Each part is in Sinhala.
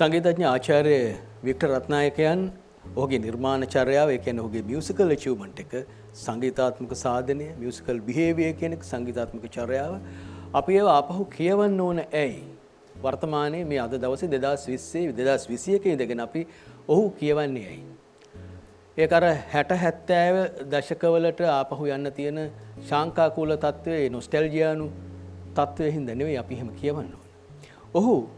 සංගීතඥ ආචාර්ය වික්ටර් රත්නායකයන් ඔහුගේ නිර්මාණ චර්යාව ඒ කියන්නේ ඔහුගේ මියුසිකල් අචීව්මන්ට් එක සංගීතාත්මක සාධනය මියුසිකල් බිහේවියර් කියන සංගීතාත්මක චර්යාව අපි ඒව ආපහු කියවන්න ඕන ඇයි වර්තමානයේ මේ අද දවසේ 2020 2021 ඉඳගෙන අපි ඔහු කියවන්නේ ඇයි ඒක අර 60 70 දශකවලට ආපහු යන්න තියෙන ශාංකාකූල තත්වයේ නොස්ටැල්ජියානු තත්වයේ හින්දා නෙවෙයි අපි එහෙම කියවන්න ඕන. ඔහු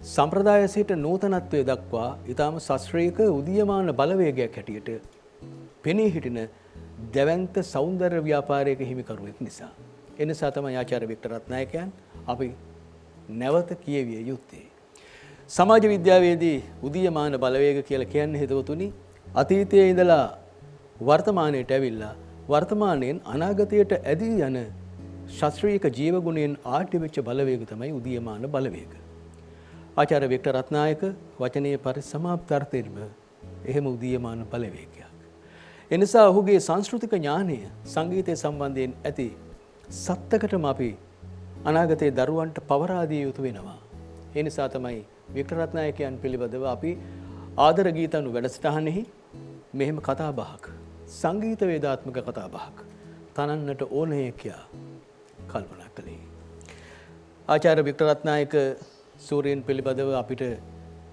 සම්ප්‍රදාය සිට නූතනත්වයේ දක්වා ඊටාම ශාස්ත්‍රීය උදීයමාන බලවේගයක් හැටියට පෙනී හිටින දැවැන්ත සෞන්දර්ය ව්‍යාපාරයක හිමිකරුවෙක් නිසා. ඒ නිසා තමයි ආචාර්ය වික්ටර් රත්නායකයන් අපි නැවත කියවිය යුත්තේ. සමාජ විද්‍යාවේදී උදීයමාන බලවේග කියලා කියන්නේ හිතවතුනි අතීතයේ ඉඳලා වර්තමානයට ඇවිල්ලා වර්තමානයෙන් අනාගතයට ඇදී යන ශාස්ත්‍රීය ජීව ගුණයෙන් ආටි වෙච්ච බලවේග තමයි උදීයමාන බලවේග. ආචාර්ය වික්ටර් රත්නායක වචනයේ පරිසමාප්ත අර්ථයෙන්ම එහෙම උදීයමාන බලවේගයක්. එනිසා ඔහුගේ සංස්කෘතික ඥානය සංගීතය සම්බන්ධයෙන් ඇති සත්‍යකටම අපි අනාගතයේ දරුවන්ට පවරා දිය යුතු වෙනවා. ඒ නිසා තමයි වික්ටර් රත්නායකයන් පිළිබඳව අපි ආදර ගීතණු වැඩසටහනෙහි මෙහෙම කතා බහක් සංගීත වේදාත්මක කතා බහක් තනන්නට ඕනේ කියා කල්පනා කළේ. ආචාර්ය වික්ටර් රත්නායක සූරීන් පිළිබඳව අපිට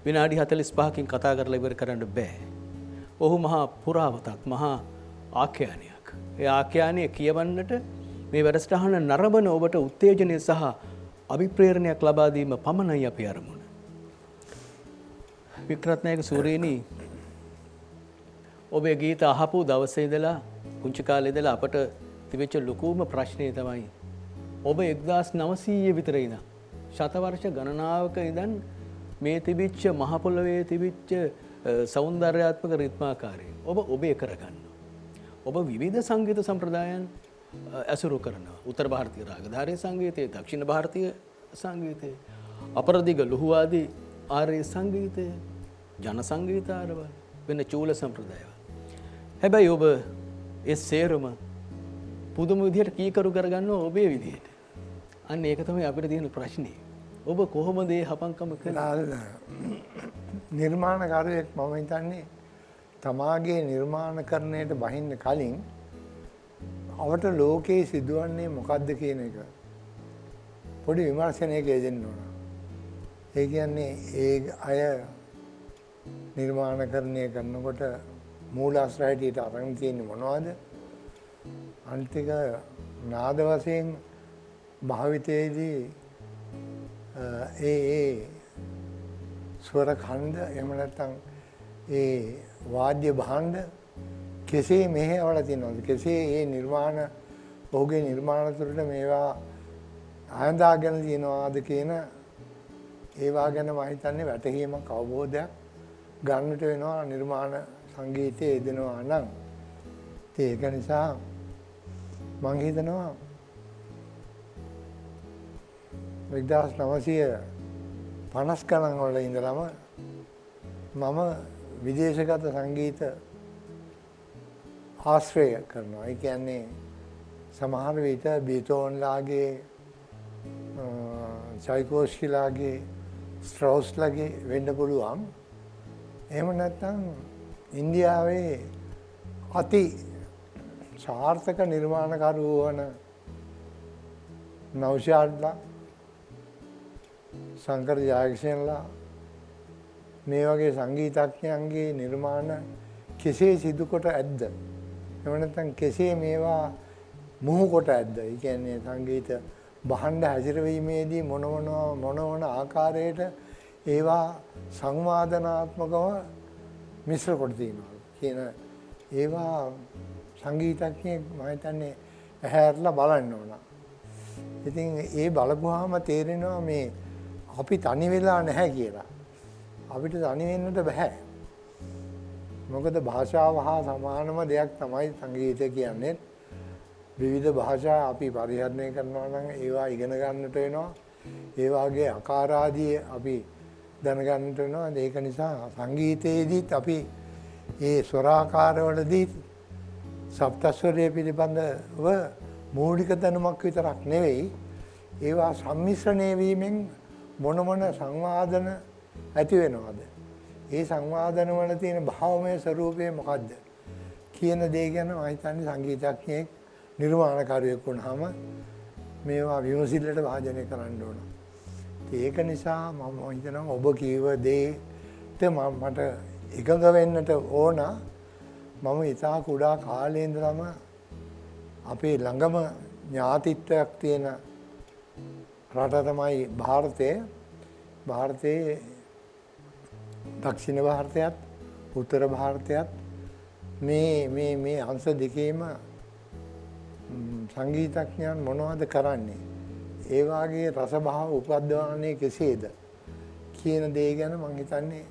විනාඩි 45කින් කතා කරලා ඉවර කරන්න බෑ. ඔහු මහා පුරාවතක් මහා ආඛ්‍යානයක්. ඒ ආඛ්‍යානය කියවන්නට මේ වැඩසටහන නරඹන ඔබට උත්තේජනය සහ අභිප්‍රේරණයක් ලබා දීම පමණයි අපි අරමුණ. වික්ටර් රත්නායක සූරීනි ඔබේ ගීත අහපු දවසේ ඉඳලා පුංචි කාලේ ඉඳලා අපට තිබෙච්ච ලොකුම ප්‍රශ්නේ තමයි ඔබ 1900 විතර ඉඳන් ශතවර්ෂ ගණනාවක ඉඳන් මේ තිබිච්ච මහ පොළවේ තිබිච්ච සෞන්දර්යාත්මක රිද්මාකාරය ඔබ ඔබේ කරගන්න. ඔබ විවිධ සංගීත සම්ප්‍රදායන් ඇසුරු කරනවා. උත්තර ಭಾರತೀಯ රාගධාරී සංගීතය, දක්ෂිණ ಭಾರತೀಯ සංගීතය, අපරදිග ලුහුවාදී ආර්ය සංගීතය, ජන සංගීතාරවල වෙන චූල සම්ප්‍රදායවල. හැබැයි ඔබ ඒ සේරම පුදුම විදිහට කීකරු කරගන්නවා ඔබේ විදිහට. අන්න ඒක තමයි අපිට තියෙන ප්‍රශ්නේ. ඔබ කොහොමද මේ හපංකම කරන්නේ? නිර්මාණකාරයෙක් මම හිතන්නේ තමාගේ නිර්මාණකරණයට බහින්න කලින් අවට ලෝකේ සිදුවන්නේ මොකද්ද කියන එක පොඩි විමර්ශනයක යෙදෙන්න ඕන. ඒ කියන්නේ ඒ අය නිර්මාණකරණය කරනකොට මූලාශ්‍රයයට අරන් තියෙන්නේ මොනවද? අන්තික නාද වශයෙන් භාවිතයේදී ඒ ස්වර ඛණ්ඩ එහෙම නැත්නම් ඒ වාද්‍ය භාණ්ඩ කෙසේ මෙහෙවලා තියෙනවද? කෙසේ මේ නිර්මාණ ඔහුගේ නිර්මාණ තුළට මේවා ආයඳාගෙන තියෙනවාද කියන ඒවා ගැන මම හිතන්නේ වැටහීමක් අවබෝධයක් ගන්නට වෙනවා නිර්මාණ සංගීතයේ යෙදෙනවා නම්. ඒක නිසා මම හිතනවා 1950 ගණන් වල ඉඳලම මම විදේශගත සංගීත ආශ්‍රය කරනවා. ඒ කියන්නේ සමහර විට බීතෝවන්ලාගේ චයිකෝස්කිලාගේ ස්ට්‍රෝස්ලාගේ වෙන්න පුළුවන්. එහෙම නැත්නම් ඉන්දියාවේ අති සාර්ථක නිර්මාණකරුවෝ වන නෞෂාද්ලා සංකර ජයකිෂන්ලා මේ වගේ සංගීතඥයන්ගේ නිර්මාණ කෙසේ සිදු කොට ඇද්ද? එහෙම නැත්නම් කෙසේ මේවා මුහු කොට ඇද්ද? ඒ කියන්නේ සංගීත භාණ්ඩ හැසිරවීමේදී මොන ආකාරයට ඒවා සංවාදනාත්මකව මිශ්‍ර කොට තියෙනවා කියන ඒවා සංගීතඥයෙක් මම හිතන්නේ ඇහැරලා බලන්න ඕන. ඉතින් ඒ බලපුවාම තේරෙනවා මේ අපි තනි වෙලා නැහැ කියලා. අපිට තනි වෙන්නට බෑ. මොකද භාෂාව හා සමානම දෙයක් තමයි සංගීතය කියන්නේ. විවිධ භාෂා අපි පරිහරණය කරනවා නම් ඒවා ඉගෙන ගන්නට වෙනවා. ඒ වාගේ ආකාරාදී අපි දැනගන්නට වෙනවා. ඒක නිසා සංගීතයේදීත් අපි ඒ ස්වරාකාරවලදී සප්තස්වරය පිළිබඳව මූලික දැනුමක් විතරක් නෙවෙයි ඒවා සම්මිශ්‍රණය වීමෙන් මොන සංවාදන ඇති වෙනවද? ඒ සංවාදන වල තියෙන භාවමය ස්වરૂපය මොකද්ද කියන දේ ගැන මම හිතන්නේ සංගීතඥයෙක් නිර්මාණකාරයෙක් වුණාම මේවා විමසිල්ලට වාදනය කරන්න ඕන. ඒක නිසා මම හිතනවා ඔබ කීව දේට මට එකඟ වෙන්නට ඕන. මම ඉතා කුඩා කාලේ ඉඳලම අපේ ළඟම ඥාතිත්වයක් තියෙන රට තමයි ಭಾರತය. ಭಾರතයේ දක්ෂිණ ಭಾರತයත් උත්තර ಭಾರತයත් මේ අංශ දෙකේම සංගීතඥයන් මොනවද කරන්නේ? ඒ වාගේ රසභාව උපද්දවන්නේ කෙසේද කියන දේ ගැන මම හිතන්නේ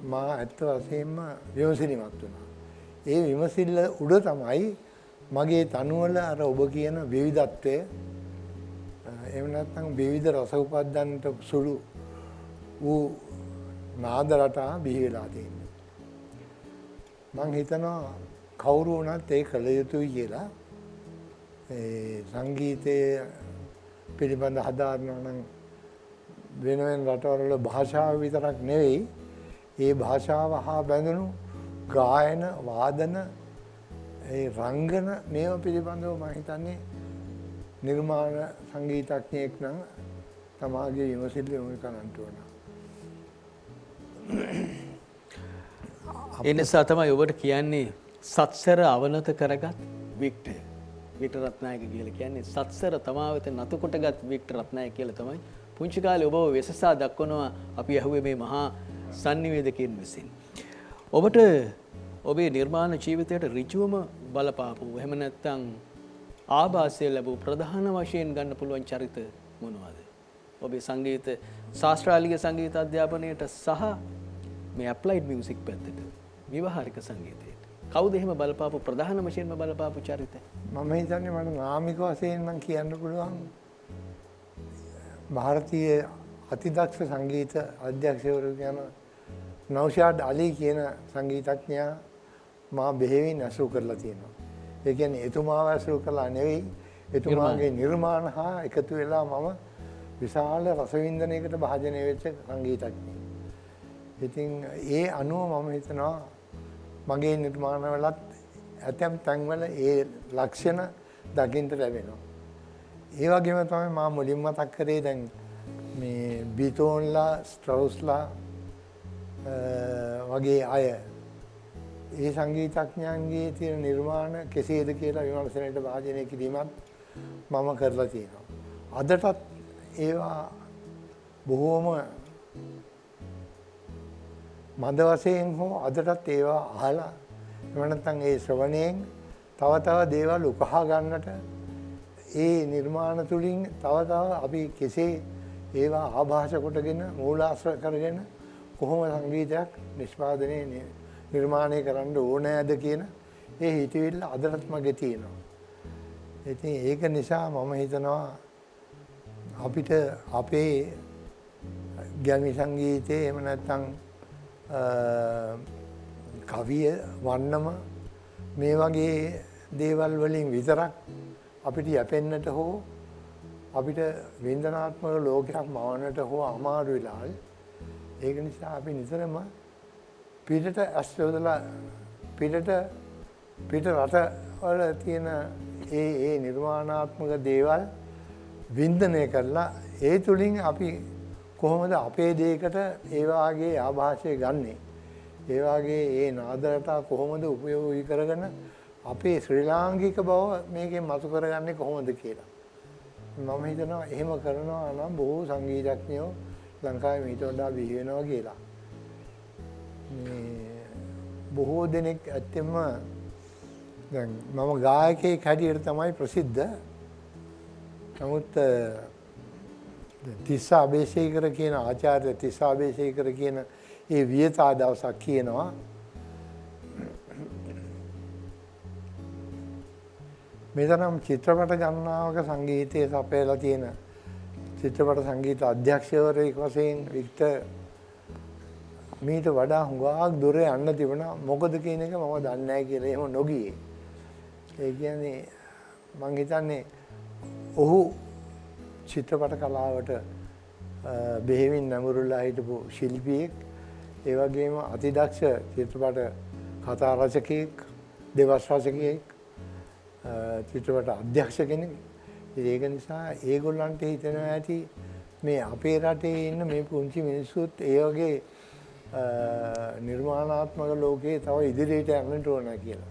මා ඇත්ත වශයෙන්ම විමසිලිමත් වුණා. ඒ විමසිල්ල උඩ තමයි මගේ තනුවල අර ඔබ කියන විවිධත්වය එහෙම නැත්නම් විවිධ රස උපද්දන්නට සුළු වූ නාද රටා බිහි වෙලා තියෙන්නේ. මම හිතනවා කවුරු වුණත් ඒ කළ යුතුයි කියලා. ඒ සංගීතය පිළිබඳ හදාරනවා නම් වෙන රටවල භාෂාව විතරක් නෙවෙයි, ඒ භාෂාව හා බැඳුණු ගායන, වාදන, ඒ රංගන මේවා පිළිබඳව මම හිතන්නේ නිර්මාණ සංගීතඥයෙක් නම් තමාගේ විමසිල්ල යොමු කරන්න ඕන. ඒ නිසා තමයි ඔබට කියන්නේ සත්සර අවනත කරගත් වික්ටර් රත්නායක කියලා කියන්නේ සත්සර තමා වෙත නතු කොටගත් වික්ටර් රත්නායක කියලා තමයි පුංචි කාලේ ඔබව වෙසසා දක්වනවා අපි ඇහුවේ මේ මහා sannivedakayen විසින්. ඔබට ඔබේ නිර්මාණ ජීවිතයට ඍජුවම බලපාපු එහෙම නැත්නම් ආభాසය ලැබූ ප්‍රධාන වශයෙන් ගන්න පුළුවන් චරිත මොනවාද? ඔබේ සංගීත ශාස්ත්‍රීය සංගීත අධ්‍යාපනයට සහ මේ ඇප්ලයිඩ් මියුසික් පැත්තට ව්‍යවහාරික සංගීතයට කවුද එහෙම බලපාපු ප්‍රධාන වශයෙන්ම බලපාපු චරිත? මම හිතන්නේ මට නාමික වශයෙන් නම් කියන්න පුළුවන් ಭಾರತೀಯ අතිදක්ෂ සංගීත අධ්‍යක්ෂකවරු කියන නෞෂාද් අලි කියන සංගීතඥයා මා බෙහෙවින් ඇසුරු කරලා තියෙනවා. ඒ කියන්නේ එතුමාව ඇසුරු කළා නෙවෙයි, එතුමාගේ නිර්මාණ හා එකතු වෙලා මම විශාල රසවින්දනයකට භාජනය වෙච්ච සංගීතඥයෙක්. ඉතින් ඒ අනුව මම හිතනවා මගේ නිර්මාණවලත් ඇතැම් තැන්වල ඒ ලක්ෂණ දකින්න ලැබෙනවා. ඒ වගේම තමයි මා මුලින්ම මතක් කරේ දැන් මේ බීතෝන්ලා, ස්ට්‍රaussලා වගේ අය ඒ සංගීතඥයන්ගේ තියෙන නිර්මාණ කෙසේද කියලා විමර්ශනයට භාජනය කිරීමත් මම කරලා තියෙනවා. අදටත් ඒවා බොහෝම මන්ද වශයෙන් හෝ අදටත් ඒවා අහලා එහෙම නැත්නම් ඒ ශ්‍රවණයෙන් තව තව දේවල් උකහා ගන්නට ඒ නිර්මාණ තුලින් තව තව අපි කෙසේ ඒවා ආభాෂ කොටගෙන මූලාශ්‍ර කරගෙන කොහොම සංගීතයක් නිෂ්පාදනයේ නිර්මාණය කරන්න ඕනෑද කියන ඒ හිතවිල්ල අදටත් මගේ තියෙනවා. ඉතින් ඒක නිසා මම හිතනවා අපිට අපේ ගැමි සංගීතයේ එහෙම නැත්නම් කවිය වන්නම මේ වගේ දේවල් වලින් විතරක් අපිට යැපෙන්නට හෝ අපිට වින්දනාත්මක ලෝකයක් මවන්නට හෝ අමාරු වෙලාල්. ඒක නිසා අපි නිතරම පිටට ඇස්වලලා පිට රට වල තියෙන ඒ නිර්මාණාත්මක දේවල් වින්දනය කරලා ඒ තුලින් අපි කොහොමද අපේ දෙයකට ඒ වාගේ ආభాෂය ගන්නෙ? ඒ වාගේ ඒ නාදරට කොහොමද උපයෝගී කරගෙන අපේ ශ්‍රී ලාංකික බව මේකෙන් මතු කරගන්නේ කොහොමද කියලා. මම හිතනවා එහෙම කරනවා නම් බොහෝ සංගීතඥයෝ ලංකාවේ මීට වඩා බිහි වෙනවා කියලා. මේ බොහෝ දෙනෙක් ඇත්තෙම දැන් මම ගායකයෙක් හැටියට තමයි ප්‍රසිද්ධ. නමුත් තිස්සා අබේසේකර කියන ආචාර්ය තිස්සා අබේසේකර කියන ඒ වියතා දවසක් කියනවා මෙතරම් චිත්‍රපට ගණනාවක සංගීතයේ සපයලා තියෙන චිත්‍රපට සංගීත අධ්‍යක්ෂකවරයෙක් වශයෙන් වික්ටර් මීට වඩා හුඟක් දුර යන්න තිබුණා. මොකද කියන එක මම දන්නේ නැහැ කියලා එහෙම නොගියේ. ඒ කියන්නේ මම හිතන්නේ ඔහු චිත්‍රපට කලාවට බෙහෙවින් නැඹුරුලා හිටපු ශිල්පියෙක්. ඒ වගේම අතිදක්ෂ චිත්‍රපට කතා රචකයෙක්, දෙවස් රචකයෙක්, චිත්‍රපට අධ්‍යක්ෂ කෙනෙක්. ඒක නිසා ඒගොල්ලන්ට හිතෙනවා ඇති මේ අපේ රටේ ඉන්න මේ පුංචි මිනිස්සුත් ඒ වගේ නිර්මාණාත්මක ලෝකයේ තව ඉදිරියට යන්නට ඕන කියලා.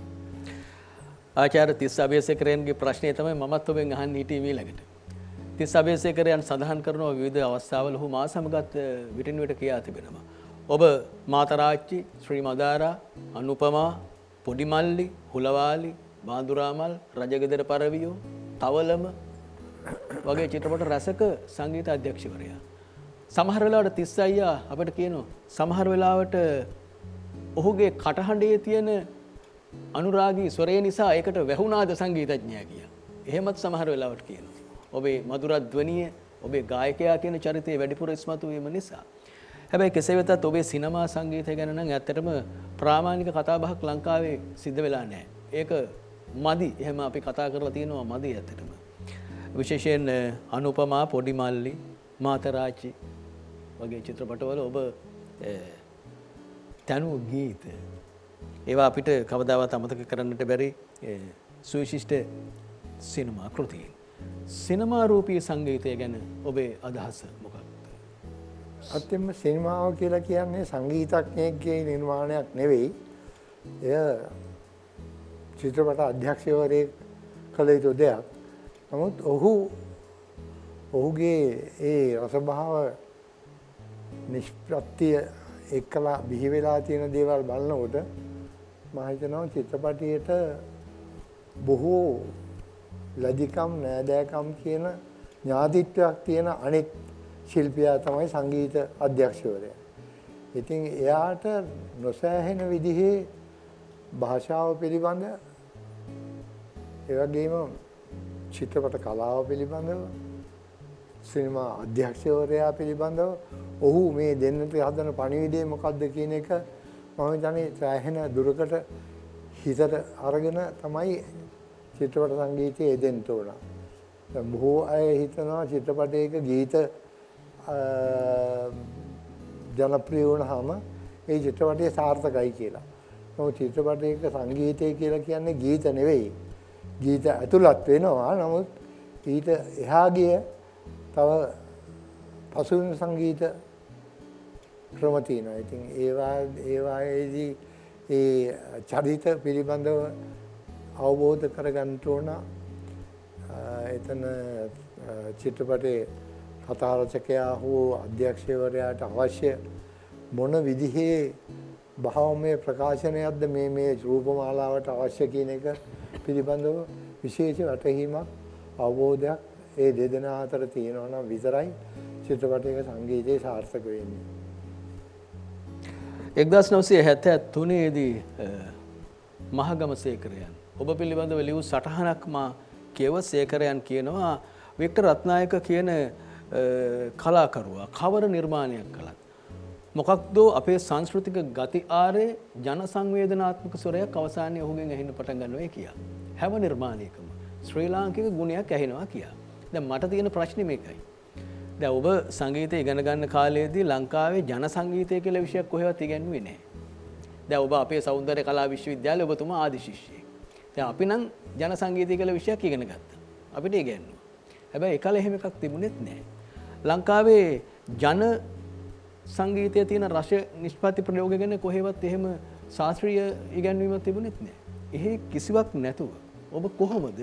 ආචාර්ය තිස්ස අබේසේකරයන්ගේ ප්‍රශ්නය තමයි මමත් ඔබෙන් අහන්න හිටියේ ඊළඟට. තිස්ස අබේසේකරයන් සඳහන් කරනවා විවිධ අවස්ථාවල ඔහු මා සමගත් විටින් විට කියා තිබෙනවා. ඔබ මාතරාච්චි, ශ්‍රී මදාරා, අනුපමා, පොඩිමල්ලි, හුලවාලි, බාඳුරාමල්, රජගෙදර පරවියෝ, තවලම වගේ චිත්‍රපට රසක සංගීත අධ්‍යක්ෂකවරයා. සමහර වෙලාවට තිස්ස අයියා අපිට කියනවා සමහර වෙලාවට ඔහුගේ කටහඬේ තියෙන අනුරාගී ස්වරය නිසා ඒකට වැහුණාද සංගීතඥයා කියලා. එහෙමත් සමහර වෙලාවට කියනවා. ඔබේ මధుර ධ්වනිය, ඔබේ ගායකයා කියන චරිතය වැඩිපුර ඉස්මතු වීම නිසා. හැබැයි කෙසේ වෙතත් ඔබේ සිනමා සංගීතය ගැන නම් ඇත්තටම ප්‍රාමාණික කතා බහක් ලංකාවේ සිද්ධ වෙලා නැහැ. ඒක මදි. එහෙම අපි කතා කරලා තියෙනවා මදි ඇත්තටම. විශේෂයෙන් අනුපමා, පොඩිමල්ලි, මාතරාච්චි වගේ චිත්‍රපටවල ඔබ තනු ගීත ඒවා අපිට කවදාවත් අමතක කරන්නට බැරි සුවිශිෂ්ට සිනමා කෘතීන්. සිනමා රූපී සංගීතය ගැන ඔබේ අදහස මොකක්ද? අත්‍යවශ්‍යම සිනමාව කියලා කියන්නේ සංගීතඥයෙක්ගේ නිර්මාණයක් නෙවෙයි. එය චිත්‍රපට අධ්‍යක්ෂකවරයෙක් කළ යුතු දෙයක්. නමුත් ඔහුගේ ඒ රසභාව නිෂ්ප්‍රත්‍ය එක්කලා බිහි වෙලා තියෙන දේවල් බලනකොට මම හිතනවා චිත්‍රපටියට බොහෝ ලදිකම් නෑදෑකම් කියන ඥාතිත්වයක් තියෙන අනෙක් ශිල්පියා තමයි සංගීත අධ්‍යක්ෂකවරයා. ඉතින් එයාට නොසෑහෙන විදිහේ භාෂාව පිළිබඳ ඒ වගේම චිත්‍රපට කලාව පිළිබඳව සිනමා අධ්‍යක්ෂකවරයා පිළිබඳව ඔහු මේ දෙන්නට හදන පණිවිඩය මොකක්ද කියන එක මම හිතන්නේ සෑහෙන දුරකට හිතට අරගෙන තමයි චිත්‍රපට සංගීතයේ යෙදෙන්න ඕන. දැන් බොහෝ අය හිතනවා චිත්‍රපටයක ගීත ජනප්‍රිය වුණාම ඒ චිත්‍රපටය සාර්ථකයි කියලා. නමුත් චිත්‍රපටයක සංගීතය කියලා කියන්නේ ගීත නෙවෙයි. ගීත ඇතුළත් වෙනවා. නමුත් ඊට එහා ගිය තව පසුබිම් සංගීත ක්‍රම තියෙනවා. ඉතින් ඒවායේදී ඒ චරිත පිළිබඳව අවබෝධ කරගන්න ඕන. එතන චිත්‍රපටයේ කතා රචකයා හෝ අධ්‍යක්ෂකවරයාට අවශ්‍ය මොන විදිහේ භාවමය ප්‍රකාශනයක්ද මේ රූපමාලාවට අවශ්‍ය කියන එක පිළිබඳව විශේෂ වැටහීමක් අවබෝධයක් ඒ දෙදෙනා අතර තියෙනවා නම් විතරයි චිත්‍රපටයක සංගීතයේ සාර්ථක වෙන්නේ. 1973 දී මහගම සේකරයන් ඔබ පිළිබඳව ලියූ සටහනක් මා කියව සේකරයන් කියනවා වික්ටර් රත්නායක කියන කලාකරුවා කවර නිර්මාණයක් කළත් මොකක්ද අපේ සංස්කෘතික ගති ආරේ ජන සංවේදනාත්මක ස්වරයක් අවසානයේ ඔහුගෙන් ඇහෙන්න පටන් ගන්නවා කියා. හැම නිර්මාණයකම ශ්‍රී ලාංකික ගුණයක් ඇහෙනවා කියා. දැන් මට තියෙන ප්‍රශ්නේ මේකයි. දැන් ඔබ සංගීතය ඉගෙන ගන්න කාලයේදී ලංකාවේ ජන සංගීතය කියලා විෂයක් කොහෙවත් ඉගෙනුවේ නැහැ. දැන් ඔබ අපේ සෞන්දර්ය කලා විශ්වවිද්‍යාලයේ ඔබතුමා ආදි ශිෂ්‍යයෙක්. දැන් අපි නම් ජන සංගීතය කියලා විෂයක් ඉගෙන ගත්තා. අපිට ඉගෙනුවා. හැබැයි ඒකල එහෙම එකක් තිබුණෙත් නැහැ. ලංකාවේ ජන සංගීතයේ තියෙන රස නිෂ්පත්ති ප්‍රයෝග ගැන කොහෙවත් එහෙම ශාස්ත්‍රීය ඉගැන්වීමක් තිබුණෙත් නැහැ. එහෙ කිසිවක් නැතුව ඔබ කොහොමද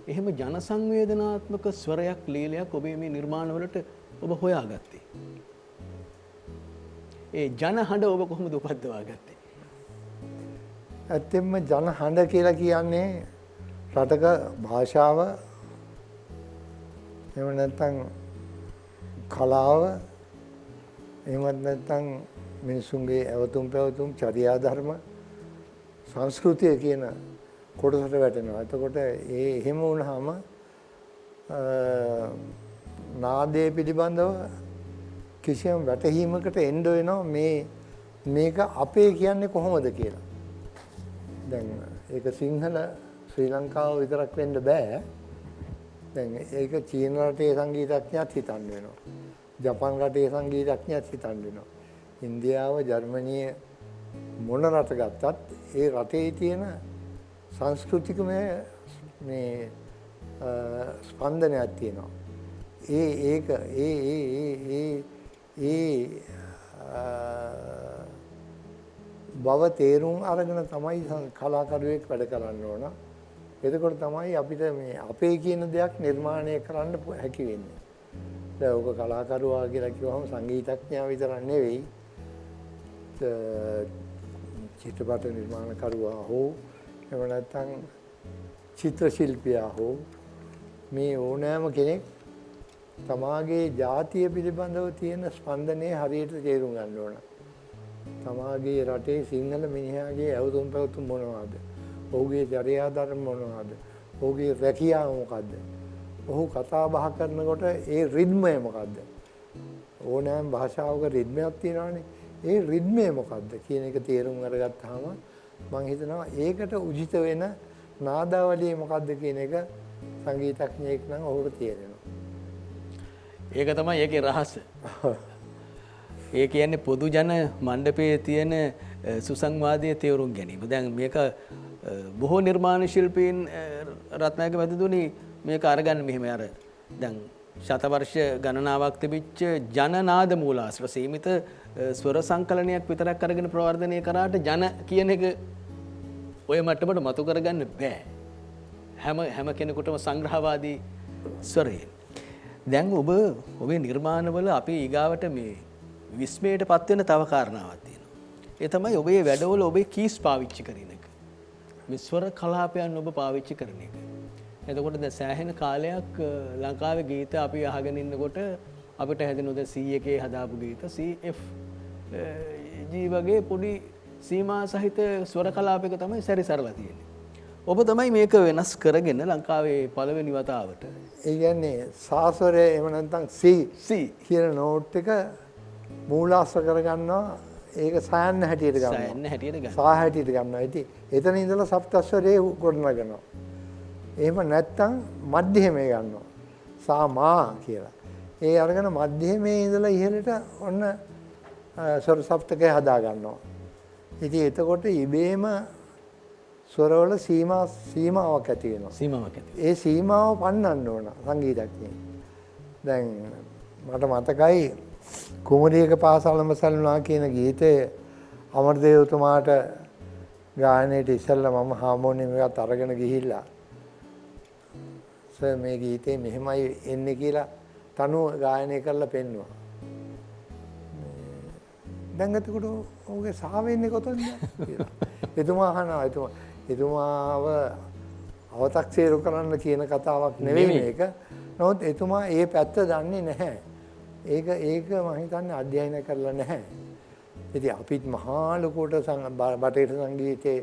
එහෙම ජන සංවේදනාත්මක ස්වරයක් ලීලයක් ඔබේ මේ නිර්මාණවලට ඔබ හොයාගත්තේ? ඒ ජන හඬ ඔබ කොහොමද උපද්දවා ගත්තේ? ඇත්තෙන්ම ජන හඬ කියලා කියන්නේ රටක භාෂාව එහෙම නැත්නම් කලාව එහෙමත් නැත්නම් මිනිසුන්ගේ ඇවතුම් පැවතුම් චර්යා ධර්ම සංස්කෘතිය කියන කොටසට වැටෙනවා. එතකොට එහෙම වුණාම නාදයේ පිළිබඳව කිසියම් වැටහීමකට එන්න වෙනවා මේක අපේ කියන්නේ කොහොමද කියලා. දැන් ඒක සිංහල ශ්‍රී ලංකාව විතරක් වෙන්න බෑ. දැන් ඒක චීන රටේ සංගීතඥයත් හිතන්න වෙනවා. ජපන් රටේ සංගීතඥයත් හිතන්න වෙනවා. ඉන්දියාව, ජර්මනිය මොන රට ගත්තත් ඒ රටේ තියෙන සංස්කෘතිකමය මේ ස්පන්දනයක් තියෙනවා. ඒක බව තේරුම් අරගෙන තමයි කලාකරුවෙක් වැඩ කරන්න ඕන. එතකොට තමයි අපිට මේ අපේ කියන දෙයක් නිර්මාණය කරන්න හැකි වෙන්නේ. දැන් ඔක කලාකරුවා කියලා කිව්වම සංගීතඥයා විතරක් නෙවෙයි. චිත්‍රපට නිර්මාණකරුවා හෝ එහෙම නැත්නම් චිත්‍ර ශිල්පියා හෝ මේ ඕනෑම කෙනෙක් තමාගේ ජාතිය පිළිබඳව තියෙන ස්පන්දනය හරියට තේරුම් ගන්න ඕන. තමාගේ රටේ සිංහල මිනිහාගේ ඇවතුම් පැවතුම් මොනවද? ඔහුගේ චර්යාධර්ම මොනවද? ඔහුගේ රැකියාව මොකද්ද? ඔහු කතා බහ කරනකොට ඒ රිද්මය මොකද්ද? ඕනෑම භාෂාවක රිද්මයක් තියෙනවානේ. ඒ රිද්මය මොකද්ද කියන එක තේරුම් අරගත්තාම මම හිතනවා ඒකට උචිත වෙන නාදාවලිය මොකද්ද කියන එක සංගීතඥයෙක් නම් ඔහුට තේරෙනවා. ඒක තමයි ඒකේ රහස. ඒ කියන්නේ පොදු ජන මණ්ඩපයේ තියෙන සුසංවාදයේ තේරුම් ගැනීම. දැන් මේක බොහෝ නිර්මාණ ශිල්පීන් රත්නායක මැතිතුනි මේක අරගන්න මෙහෙම අර දැන් ශතවර්ෂ ගණනාවක් තිබිච්ච ජනනාද මූලාශ්‍ර සීමිත ස්වර සංකලනයක් විතරක් අරගෙන ප්‍රවර්ධනය කරාට ජන කියන එක ඔය මට්ටමට මතු කරගන්න බෑ. හැම කෙනෙකුටම සංග්‍රහවාදී ස්වරයෙන්. දැන් ඔබේ නිර්මාණවල අපි ඊගාවට මේ විස්මයට පත්වෙන තව කාරණාවක් තියෙනවා. ඒ තමයි ඔබේ වැඩවල ඔබේ කීස් පාවිච්චි කරන එක. මේ ස්වර කලාපයන් ඔබ පාවිච්චි කරන එක. එතකොට දැන් සෑහෙන කාලයක් ලංකාවේ ගීත අපි අහගෙන ඉන්නකොට අපිට හැදෙන උද C1 හදාපු ගීත CF G වගේ පොඩි සීමා සහිත ස්වර කලාපයක තමයි සැරිසරලා තියෙන්නේ. ඔබ තමයි මේක වෙනස් කරගෙන ලංකාවේ පළවෙනි වතාවට. ඒ කියන්නේ සාස්වරය එහෙම නැත්නම් C කියන නෝට් එක මූලාශ්‍ර කරගන්නවා. ඒක සයන්න හැටියට ගන්නවා. සයන්න හැටියට ගන්නවා. සා හැටියට ගන්නවා. ඉතින් එතන ඉඳලා සප්තස්වරයේ ගොඩනගනවා. එහෙම නැත්නම් මධ්‍යමයේ ගන්නවා. සා මා කියලා. ඒ අරගෙන මධ්‍යමයේ ඉඳලා ඉහළට ඔන්න ස්වර සප්තකය හදා ගන්නවා. ඉතින් එතකොට ඉබේම ස්වරවල සීමාවක් ඇති වෙනවා. සීමාවක් ඇති. ඒ සීමාව පන්නන්න ඕන සංගීතඥයෙක්. දැන් මට මතකයි කුමරියක පාසලම සැලුණා කියන ගීතය අමරදේවතුමාට ගායනයේට ඉස්සෙල්ලා මම හාමෝනියම් එකත් අරගෙන ගිහිල්ලා සර් මේ ගීතේ මෙහෙමයි එන්නේ කියලා තනුව ගායනය කරලා පෙන්නුවා. දැන් එතකොට ඔහුගේ සාව වෙන්නේ කොතනද කියලා. එතුමා අහනවා එතුමාව අව탁සේරු කරන්න කියන කතාවක් නෙවෙයි මේක. නමුත් එතුමා ඒ පැත්ත දන්නේ නැහැ. ඒක මම හිතන්නේ අධ්‍යයනය කරලා නැහැ. ඉතින් අපිත් මහා ලොකුට බටහිර සංගීතයේ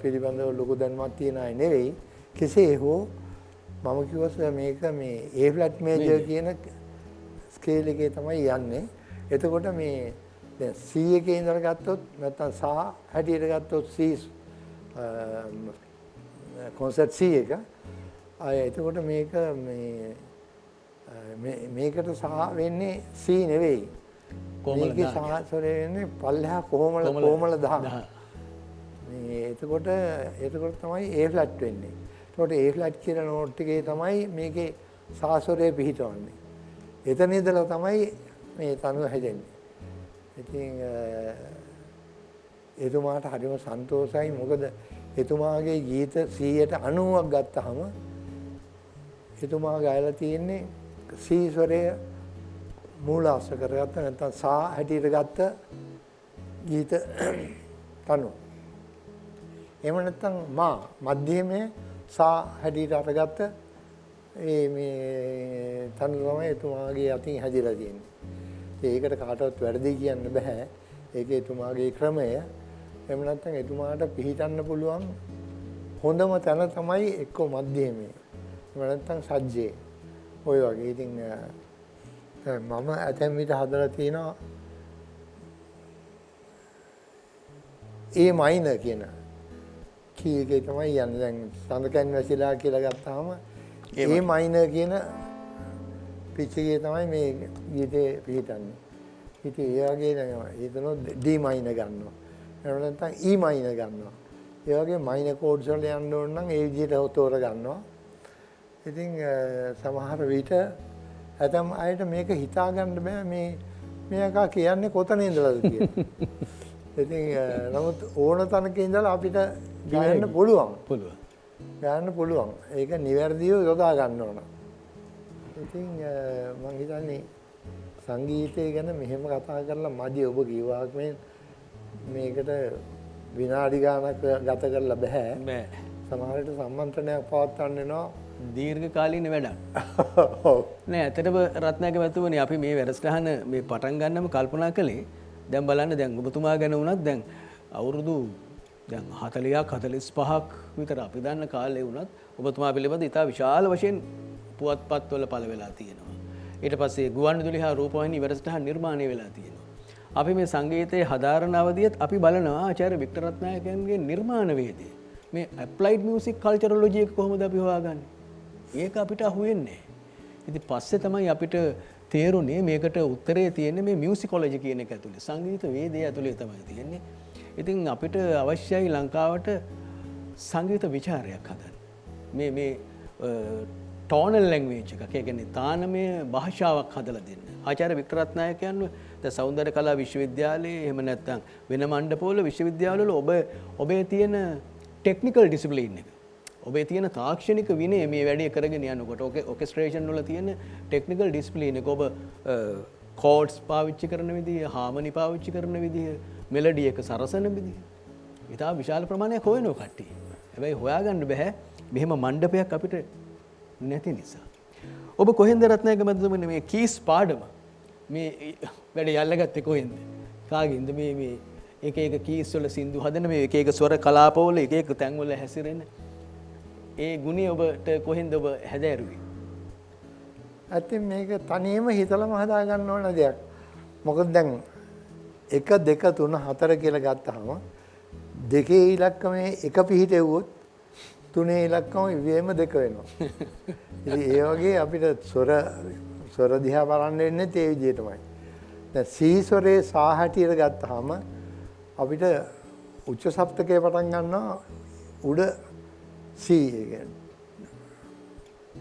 පිළිබඳව ලොකු දැනුමක් තියන අය නෙවෙයි. කෙසේ හෝ මම කිව්වොත් මේක මේ A flat major කියන ස්කේල් එකේ තමයි යන්නේ. එතකොට මේ දැන් C එකේ ඉඳලා ගත්තොත් නැත්නම් සා හැටියට ගත්තොත් C කොන්සර්ට් C එක එතකොට මේක මේකට සහ වෙන්නේ C නෙවෙයි. මේකේ සාස්වරය වෙන්නේ පල්ලෙහා කොමල දහම. මේ එතකොට තමයි A flat වෙන්නේ. එතකොට A flat කියන නෝට් එකේ තමයි මේකේ සාස්වරය පිහිටවන්නේ. එතන ඉඳලා තමයි මේ තනුව හැදෙන්නේ. ඉතින් එතුමාට හරිම සන්තෝෂයි. මොකද එතුමාගේ ගීත 90ක් ගත්තාම එතුමා ගායලා තියෙන්නේ C ස්වරය මූලාශ්‍ර කරගත්ත නැත්නම් සා හැටියට ගත්ත ගීත තනු. එහෙම නැත්නම් මධ්‍යමයේ සා හැටියට අරගත්ත මේ තනු තමයි එතුමාගේ අතින් හැදිලා තියෙන්නේ. ඒකට කාටවත් වැරදි කියන්න බෑ. ඒක එතුමාගේ ක්‍රමය. එහෙම නැත්නම් එතුමාට පිළිටන්න පුළුවන් හොඳම තැන තමයි එක්ක මධ්‍යමයේ. එහෙම නැත්නම් සජ්ජේ. ඔය වගේ. ඉතින් මම ඇතැම් විට හදලා තියෙනවා A minor කියන කී එකේ තමයි යන්නේ. දැන් සඳකන් වැසිලා කියලා ගත්තාම A minor කියන පිච් එකේ තමයි මේ ගීතේ පිහිටන්නේ. ඉතින් ඒ වගේ දැන් හිතනොත් D මයිනර් ගන්නවා. එහෙම නැත්නම් E මයිනර් ගන්නවා. ඒ වගේ මයිනර් කෝඩ්ස් වල යන්න ඕන නම් ඒ විදිහට තෝර ගන්නවා. ඉතින් සමහර විට ඇතම් අයට මේක හිතා ගන්න බෑ මේක කියන්නේ කොතන ඉඳලාද කියලා. ඉතින් නමුත් ඕන තැනක ඉඳලා අපිට ගන්න පුළුවන්. ගන්න පුළුවන්. ඒක නිවැරදිව යොදා ගන්න ඕන. ඉතින් මම හිතන්නේ සංගීතය ගැන මෙහෙම කතා කරලා මදි. ඔබ කිව්වා මේකට විනාඩි ගානක් ගත කරලා බෑ. සමහර විට සම්මන්ත්‍රණයක් පවත්වන්න වෙනවා. දීර්ඝ කාලීන වැඩක්. නෑ ඇත්තටම රත්නායක මැතිතුමනි අපි මේ වැඩසටහන මේ පටන් ගන්නම කල්පනා කළේ දැන් බලන්න දැන් ඔබතුමා ගැන වුණත් දැන් අවුරුදු දැන් 40ක් 45ක් විතර අපි දන්න කාලේ වුණත් ඔබතුමා පිළිබඳ ඉතා විශාල වශයෙන් පුවත්පත්වල පළ වෙලා තියෙනවා. ඊට පස්සේ ගුවන්විදුලි හා රූපවාහිනී වැඩසටහන් නිර්මාණය වෙලා තියෙනවා. අපි මේ සංගීතයේ හදාරන අවධියත් අපි බලනවා ආචාර්ය වික්ටර් රත්නායකයන්ගේ නිර්මාණ වේදේ. මේ ඇප්ලයිඩ් මියුසික් කල්චරොලොජි එක කොහොමද අපි හොයාගන්නේ? ඒක අපිට අහුවෙන්නේ. ඉතින් පස්සේ තමයි අපිට තේරුනේ මේකට උත්තරේ තියෙන්නේ මේ මියුසිකොලොජි කියන එක ඇතුලේ. සංගීත වේදේ ඇතුලේ තමයි තියෙන්නේ. ඉතින් අපිට අවශ්‍යයි ලංකාවට සංගීත විචාරයක් හදන්න. මේ ටෝනල් ලැන්ග්වේජ් එකක්. ඒ කියන්නේ තානමය භාෂාවක් හදලා දෙන්න. ආචාර්ය වික්ටර් රත්නායකයන් දැන් සෞන්දර්ය කලා විශ්වවිද්‍යාලයේ එහෙම නැත්නම් වෙන මණ්ඩපවල විශ්වවිද්‍යාලවල ඔබේ තියෙන ටෙක්නිකල් ඩිසිප්ලින් එක. ඔබේ තියෙන තාක්ෂණික විනය මේ වැඩේ කරගෙන යනකොට ඔකෙස්ට්‍රේෂන් වල තියෙන ටෙක්නිකල් ඩිසිප්ලින් එක ඔබ කෝඩ්ස් පාවිච්චි කරන විදිය, හාමනි පාවිච්චි කරන විදිය, මෙලඩි එක සරසන විදිය. ඉතා විශාල ප්‍රමාණයක් හොයනවා කට්ටිය. හැබැයි හොයාගන්න බෑ මෙහෙම මණ්ඩපයක් අපිට නැති නිසා. ඔබ කොහෙන්ද රත්නායක මැතිතුමනි මේ කීස් පාඩම මේ වැඩේ යල්ලගත්තේ කොහෙන්ද? කාගෙන්ද මේ එක එක කීස් වල සින්දු හදන මේ එක එක ස්වර කලාපවල එක එක තැන්වල හැසිරෙන ඒ ගුණය ඔබට කොහෙන්ද ඔබ හැදෑරුවේ? ඇත්තටම මේක තනියම හිතලම හදා ගන්න ඕන දෙයක්. මොකද දැන් 1 2 3 4 කියලා ගත්තාම දෙකේ ඉලක්කමේ එක පිහිටෙව්වොත් තුනේ ඉලක්කම ඉවෙම දෙක වෙනවා. ඉතින් ඒ වගේ අපිට ස්වර දිහා බලන්න වෙන්නේ ඒ විදිහටමයි. දැන් සී ස්වරේ සා හැටියට ගත්තාම අපිට උච්ච සප්තකේ පටන් ගන්නවා උඩ සී කියන්නේ.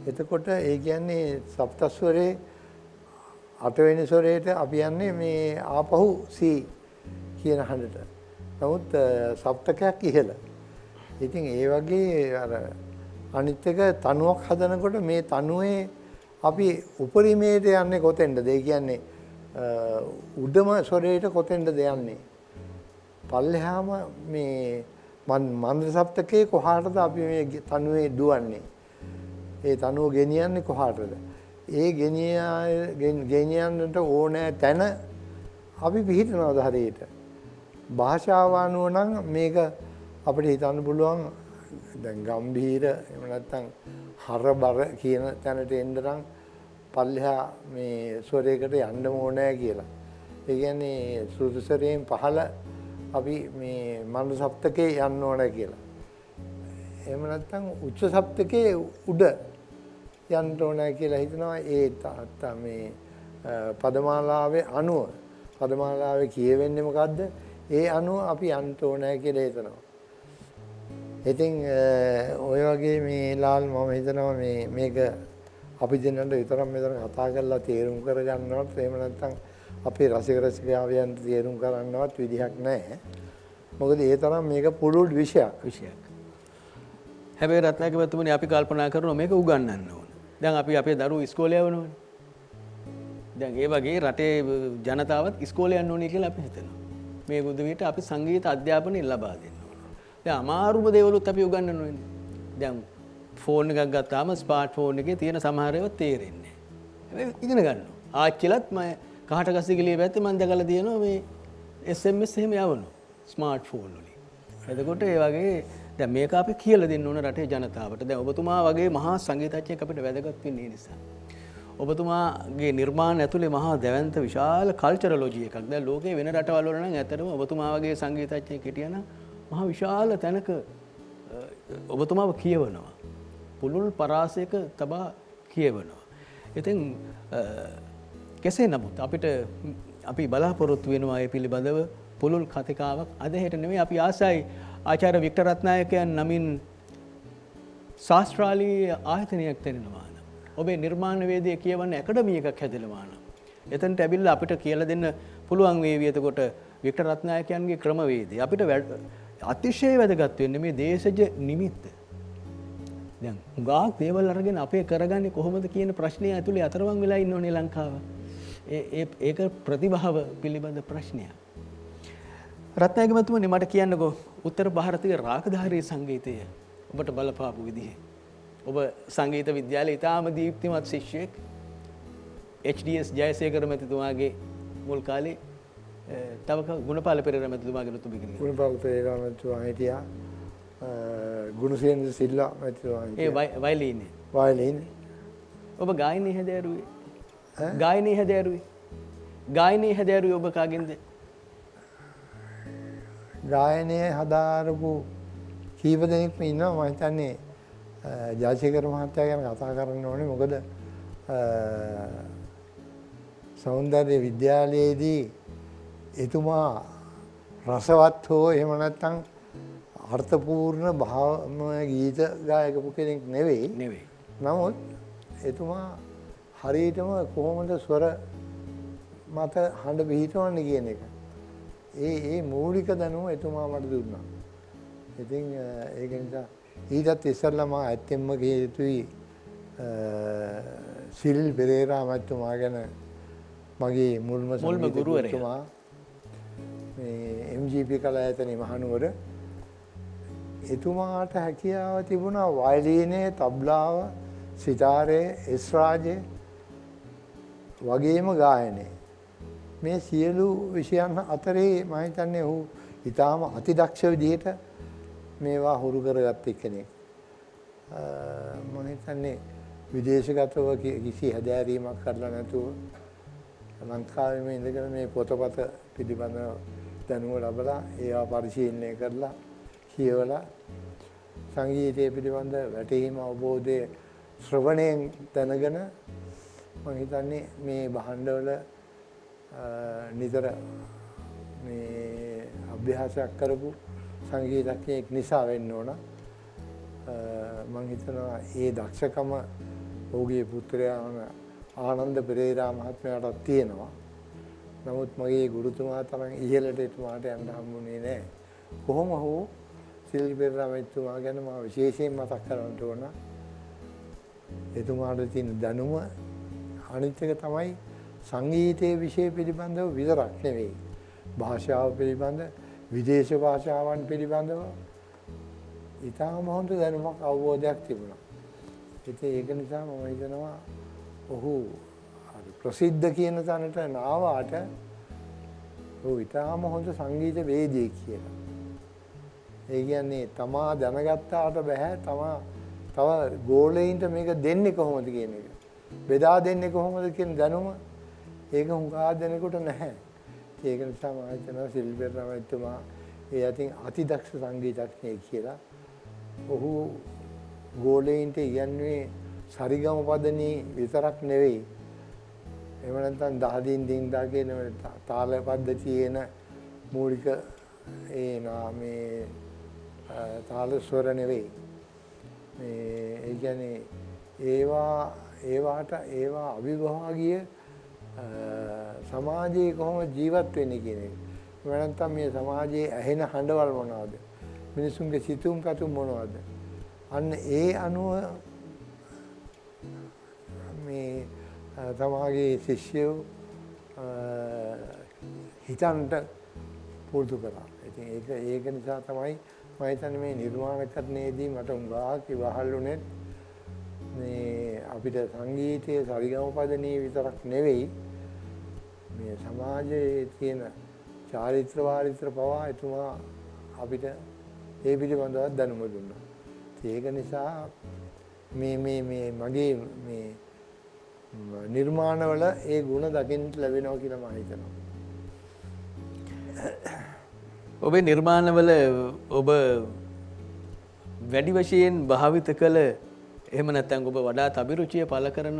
එතකොට ඒ කියන්නේ සප්තස්වරේ 8 වෙනි ස්වරයට අපි යන්නේ මේ ආපහු සී කියන හඬට. නමුත් සප්තකයක් ඉහළ. ඉතින් ඒ වගේ අර අනිත් එක තනුවක් හදනකොට මේ තනුවේ අපි උපරිමයට යන්නේ කොතෙන්ද? ඒ කියන්නේ උඩම ස්වරයට කොතෙන්ද යන්නේ? පල්ලෙහාම මේ මන්ද්‍ර සප්තකේ කොහාටද අපි මේ තනුවේ දුවන්නේ? ඒ තනුව ගෙනියන්නේ කොහාටද? ඒ ගෙනියන්නට ඕනෑ තැන අපි පිහිටනවාද හරියට? භාෂාව අනුව නම් මේක අපිට හිතන්න පුළුවන් දැන් ගම්භීර එහෙම නැත්නම් හරබර කියන තැනට එන්න නම් පල්ලෙහා මේ ස්වරයකට යන්න ඕනෑ කියලා. ඒ කියන්නේ සුදුසරයෙන් පහළ අපි මේ මන්ද සප්තකේ යන්න ඕන කියලා. එහෙම නැත්නම් උච්ච සප්තකේ උඩ යන්න ඕන කියලා හිතනවා. ඒ මේ පදමාලාවේ අනුව පදමාලාවේ කියවෙන්නේ මොකද්ද? ඒ අනුව අපි යන්න ඕන කියලා හිතනවා. ඉතින් ඔය වගේ මේ ලාල් මම හිතනවා මේක අපි දෙන්නට විතරක් මෙතන කතා කරලා තේරුම් කරගන්නවත් එහෙම නැත්නම් අපේ රසික රසිකාවයන්ට තේරුම් කරන්නවත් විදිහක් නැහැ. මොකද ඒ තරම් මේක පුළුල් විෂයක්. හැබැයි රත්නායක මැතිතුමනි අපි කල්පනා කරනවා මේක උගන්වන්න ඕන. දැන් අපි අපේ දරුවෝ ඉස්කෝලේ යවනවනේ. දැන් ඒ වගේ රටේ ජනතාවත් ඉස්කෝලේ යන්න ඕනේ කියලා අපි හිතනවා. මේ බුදුවිට අපි සංගීත අධ්‍යාපනය ලබා දෙන්න ඕන. දැන් අමාරුම දේවලුත් අපි උගන්වන්න ඕනේ. දැන් ෆෝන් එකක් ගත්තාම ස්මාර්ට් ෆෝන් එකේ තියෙන සමහර ඒවා තේරෙන්නේ නැහැ. හැබැයි ඉගෙන ගන්නවා. ආච්චිලත් මම කහටගස්සිගලිය පැත්තේ මම දැකලා තියෙනවා මේ SMS එහෙම යවනවා ස්මාර්ට් ෆෝන් වලින්. එතකොට ඒ වගේ දැන් මේක අපි කියලා දෙන්න ඕන රටේ ජනතාවට. දැන් ඔබතුමා වගේ මහා සංගීතඥයෙක් අපිට වැදගත් වෙන්නේ ඒ නිසා. ඔබතුමාගේ නිර්මාණ ඇතුලේ මහා දැවැන්ත විශාල කල්චරොලොජි එකක්. දැන් ලෝකේ වෙන රටවල් වල නම් ඇත්තටම ඔබතුමා වගේ සංගීතඥයෙක් හිටියනම් මහා විශාල තැනක ඔබතුමාව කියවනවා. පුළුල් පරාසයක තබා කියවනවා. ඉතින් කෙසේ නමුත් අපිට අපි බලාපොරොත්තු වෙනවා ඒ පිළිබඳව පුළුල් කතිකාවක් අද හෙට නෙමෙයි අපි ආසයි ආචාර්ය වික්ටර් රත්නායකයන් නමින් ශාස්ත්‍රාලීය ආයතනයක් තැනෙනවා නම් ඔබේ නිර්මාණ වේදය කියවන්න ඇකඩමි එකක් හැදෙනවා නම් එතනට ඇවිල්ලා අපිට කියලා දෙන්න පුළුවන් වේවි එතකොට වික්ටර් රත්නායකයන්ගේ ක්‍රමවේදය අපිට අතිශය වැදගත් වෙන්නේ මේ දේශජ නිමිත්ත. දැන් හුඟක් දේවල් අරගෙන අපේ කරගන්නේ කොහොමද කියන ප්‍රශ්නය ඇතුලේ අතරමං වෙලා ඉන්න ඕනේ ලංකාව. ඒක ප්‍රතිභාව පිළිබඳ ප්‍රශ්නයක්. රත්නායක මහත්මයා මට කියන්නකෝ උත්තර ಭಾರತೀಯ රාගධාරී සංගීතය ඔබට බලපාපු විදිහ. ඔබ සංගීත විද්‍යාලයේ ඉතාම දීප්තිමත් ශිෂ්‍යයෙක්. HDS ජයසේකර මැතිතුමාගේ මුල් කාලේ තව ගුණපාල පෙරේරා මැතිතුමාගේ නුතු බිගිරි. ගුණපාල පෙරේරා මැතිතුමා හිටියා. ගුණසේන සිල්වා මැතිතුමා හිටියා. ඒ වයලීනේ. වයලීනේ. ඔබ ගායනයේ හැදෑරුවේ. ගායනයේ හැදෑරුවේ. ගායනයේ හැදෑරුවේ ඔබ කාගෙන්ද? ගායනයේ හදාරපු කීප දෙනෙක්ම ඉන්නවා මම හිතන්නේ ජයසේකර මහත්තයා ගැන කතා කරන්න ඕනේ මොකද සෞන්දර්ය විද්‍යාලයේදී එතුමා රසවත් හෝ එහෙම නැත්නම් අර්ථපූර්ණ භාවමය ගීත ගායකපු කෙනෙක් නෙවෙයි. නමුත් එතුමා හරියටම කොහොමද ස්වර මත හඬ පිහිටවන්නේ කියන එක. ඒ මූලික දැනුම එතුමා මට දුන්නා. ඉතින් ඒක නිසා ඊටත් ඉස්සෙල්ලා මම ඇත්තෙන්ම කිය යුතුයි සිරිල් පෙරේරා මහත්මයා ගැන මගේ මුල්ම ගුරුවරයා මේ MGP කලායතනයේ මහනුවර එතුමාට හැකියාව තිබුණා වයලීනේ තබ්ලාව සිතාරේ එස් රාජේ වගේම ගායනයේ මේ සියලු විෂයන් අතරේ මම හිතන්නේ ඔහු ඊටාම අතිදක්ෂ විදිහට මේවා හුරු කරගත් කෙනෙක්. මම හිතන්නේ විදේශගතව කිසි හැදෑරීමක් කරලා නැතුව ලංකාවේම ඉඳගෙන මේ පොතපත පිළිබඳව දැනුම ලැබලා ඒවා පරිශීලනය කරලා කියවලා සංගීතය පිළිබඳ වැටහීම අවබෝධය ශ්‍රවණයෙන් දැනගෙන මම හිතන්නේ මේ භාණ්ඩවල නිතර මේ අභ්‍යාසයක් කරපු සංගීතඥයෙක් නිසා වෙන්න ඕන. මම හිතනවා ඒ දක්ෂකම ඔහුගේ පුත්‍රයා ආනන්ද පෙරේරා මහත්මයාට තියෙනවා. නමුත් මගේ ගුරුතුමා තරම් ඉහළට එතුමාට යන්න හම්බුනේ නැහැ. කොහොම හෝ සිරිල් පෙරේරා මහත්මයා ගැන මම විශේෂයෙන් මතක් කරන්න ඕන. එතුමාට තියෙන දැනුම අනිත් එක තමයි සංගීතයේ විෂය පිළිබඳව විතරක් නෙවෙයි. භාෂාව පිළිබඳ විදේශ භාෂාවන් පිළිබඳව ඉතාම හොඳ දැනුමක් අවබෝධයක් තිබුණා. ඉතින් ඒක නිසා මම හිතනවා ඔහු ප්‍රසිද්ධ කියන තැනට නාවාට ඔහු ඉතාම හොඳ සංගීත වේදිකයෙක් කියලා. ඒ කියන්නේ තමා දැනගත්තාට බෑ තව ගෝලයින්ට මේක දෙන්නේ කොහොමද කියන එක. බෙදා දෙන්නේ කොහොමද කියන දැනුම ඒක හුඟා දෙනෙකුට නැහැ. ඒක නිසා මම හිතනවා සිරිල් පෙරේරා මහත්මයා ඒ අතින් අතිදක්ෂ සංගීතඥයෙක් කියලා. ඔහු ගෝලයින්ට ඉගැන්වුවේ සරිගම පදනී විතරක් නෙවෙයි. එහෙම නැත්නම් දහදින් දින්දා කියන තාල පද්ධතියේන මූලික මේ තාල ස්වර නෙවෙයි. ඒ කියන්නේ ඒවා අවිභාගීය සමාජයේ කොහොම ජීවත් වෙන්නේ කියන එක. එහෙම නැත්නම් මේ සමාජයේ ඇහෙන හඬවල් මොනවද? මිනිසුන්ගේ සිතුම් පැතුම් මොනවද? අන්න ඒ අනුව මේ තමාගේ ශිෂ්‍යයෝ හිතන්ට පුරුදු කරා. ඉතින් ඒක නිසා තමයි මම හිතන්නේ මේ නිර්මාණකරණයේදී මට උඟාක් ඉවහල් වුණේ මේ අපිට සංගීතයේ සරිගම පදනී විතරක් නෙවෙයි මේ සමාජයේ තියෙන චාරිත්‍ර වාරිත්‍ර පවා එතුමා අපිට ඒ පිළිබඳව දැනුම දුන්නා. ඒක නිසා මේ මගේ මේ නිර්මාණවල ඒ ಗುಣ දකින්න ලැබෙනවා කියලා මම හිතනවා. ඔබේ නිර්මාණවල ඔබ වැඩි වශයෙන් භාවිත කළ එහෙම නැත්නම් ඔබ වඩාත් අභිරුචිය පළ කරන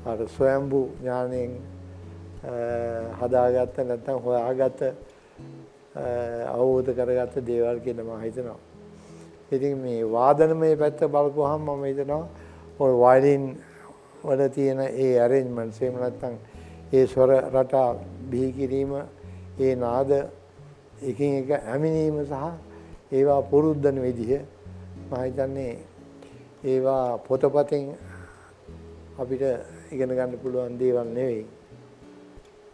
අර ස්වයම්භූ ඥාණයෙන් හදාගත්ත නැත්නම් හොයාගත්ත අවබෝධ කරගත්ත දේවල් කියලා මම හිතනවා. ඉතින් මේ වාදනමය පැත්ත බලපුවාම මම හිතනවා ඔය වයලින් වල තියෙන ඒ arrangements එහෙම නැත්නම් ඒ ස්වර රටා බිහි කිරීම, ඒ නාද එකින් එක ඇමිනීම සහ ඒවා පුරුද්දන විදිහ මම හිතන්නේ ඒවා පොතපතෙන් අපිට ඉගෙන ගන්න පුළුවන් දේවල් නෙවෙයි.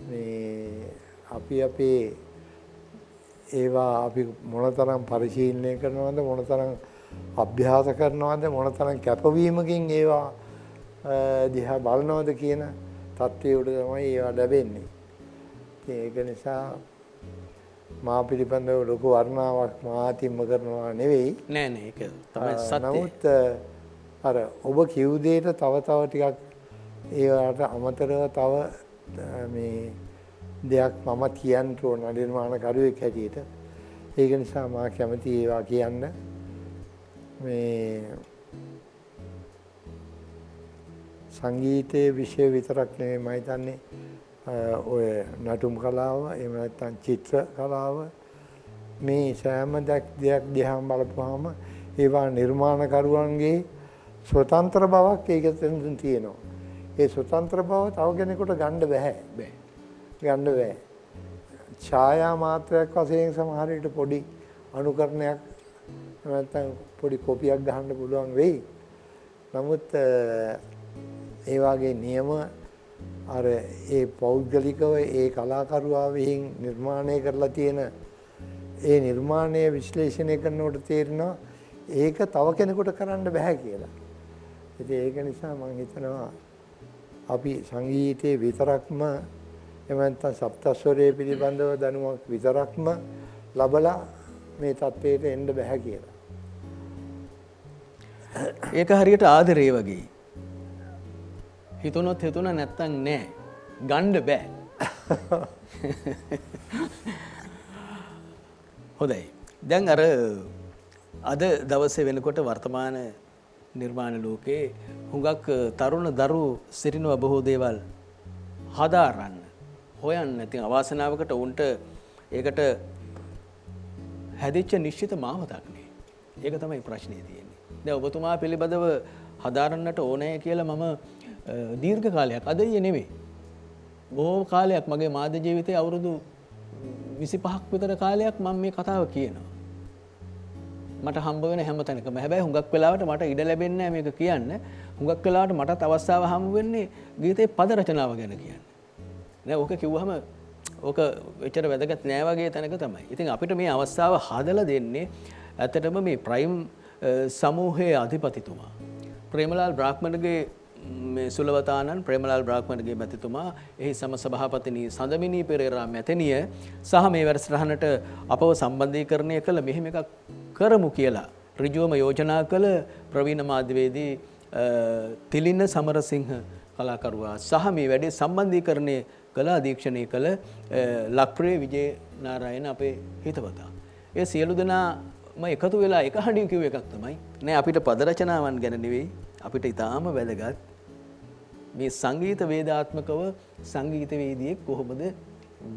මේ අපි අපේ ඒවා අපි මොනතරම් පරිශීලනය කරනවද, මොනතරම් අභ්‍යාස කරනවද, මොනතරම් කැපවීමකින් ඒවා දිහා බලනවද කියන තත්ත්වයට තමයි ඒවා ලැබෙන්නේ. ඒක නිසා මා පිළිබඳව ලොකු වර්ණාවක් මාතිම්ම කරනවා නෙවෙයි. නෑ නෑ ඒක තමයි සත්‍යය. නමුත් අර ඔබ කිව් දෙයට තව ටිකක් ඒවට අමතරව තව මේ දෙයක් මම කියන්න ඕන නිර්මාණකරුවෙක් හැටියට. ඒක නිසා මා කැමති ඒවා කියන්න. මේ සංගීතයේ විෂය විතරක් නෙවෙයි මම හිතන්නේ ඔය නටුම් කලාව, එහෙම නැත්නම් චිත්‍ර කලාව, මේ සෑම දෙයක් දිහා බලපුවාම ඒවා නිර්මාණකරුවන්ගේ ස්වතන්ත්‍ර බවක් ඒකෙන් තියෙනවා. ඒ ස්වතන්ත්‍ර බව තව කෙනෙකුට ගන්න බෑ. ගන්න බෑ. ඡායා මාත්‍රයක් වශයෙන් සමහර විට පොඩි අනුකරණයක් නැත්නම් පොඩි කොපියක් ගහන්න පුළුවන් වෙයි. නමුත් ඒ වගේ නියම අර ඒ පෞද්ගලිකව ඒ කලාකරුවා විසින් නිර්මාණය කරලා තියෙන ඒ නිර්මාණය විශ්ලේෂණය කරනකොට තේරෙනවා ඒක තව කෙනෙකුට කරන්න බෑ කියලා. ඉතින් ඒක නිසා මම හිතනවා අපි සංගීතයේ විතරක්ම එහෙම නැත්නම් සප්තස්වරයේ පිළිබඳව දැනුමක් විතරක්ම ලබලා මේ තත්ත්වයට එන්න බෑ කියලා. ඒක හරියට ආදරේ වගේ. හිතුනොත් හිතුණ නැත්තම් නෑ. ගන්න බෑ. හොඳයි. දැන් අර අද දවසේ වෙනකොට වර්තමාන නිර්මාණ ලෝකේ හුඟක් තරුණ දරු සිටිනව බොහෝ දේවල් හදාරන්න හොයන්න. ඉතින් අවාසනාවකට උන්ට ඒකට හැදිච්ච නිශ්චිත මාවතක් නේ. ඒක තමයි ප්‍රශ්නේ තියෙන්නේ. දැන් ඔබතුමා පිළිබඳව හදාරන්නට ඕනේ කියලා මම දීර්ඝ කාලයක් අදයේ නෙවෙයි. බොහෝ කාලයක් මගේ මාධ්‍ය ජීවිතයේ අවුරුදු 25ක් විතර කාලයක් මම මේ කතාව කියනවා. මට හම්බ වෙන හැම තැනකම. හැබැයි හුඟක් වෙලාවට මට ඉඩ ලැබෙන්නේ නැහැ මේක කියන්න. හුඟක් වෙලාවට මටත් අවස්ථාව හම්බ වෙන්නේ ගීතේ පද රචනාව ගැන කියන්න. නෑ ඕක කිව්වහම ඕක එච්චර වැදගත් නෑ වගේ තැනක තමයි. ඉතින් අපිට මේ අවස්ථාව හදලා දෙන්නේ ඇත්තටම මේ ප්‍රයිම් සමූහයේ අධිපතිතුමා ප්‍රේමලාල් බ්‍රාහ්මණගේ මේ සුලවතානන් ප්‍රේමලාල් බ්‍රාහ්මණගේ මැතිතුමා, එහි සම සභාපතිනි සඳමිනී පෙරේරා මැතිනිය සහ මේ වැඩසටහනට අපව සම්බන්ධීකරණය කළ මෙහෙම එකක් කරමු කියලා ඍජුවම යෝජනා කළ ප්‍රවීණ මාධ්‍යවේදී තිලින්න සමරසිංහ කලාකරුවා සහ මේ වැඩේ සම්බන්ධීකරණය කළ අධීක්ෂණය කළ ලක්ප්‍රිය විජේනාරායන අපේ හිතවතා. ඒ සියලු දෙනාම එකතු වෙලා එක හඬින් කිව්ව එකක් තමයි නෑ අපිට පද රචනාවන් ගැන නෙවෙයි අපිට ඊටාම වැදගත් මේ සංගීත වේදාත්මකව සංගීතවේදියෙක් කොහොමද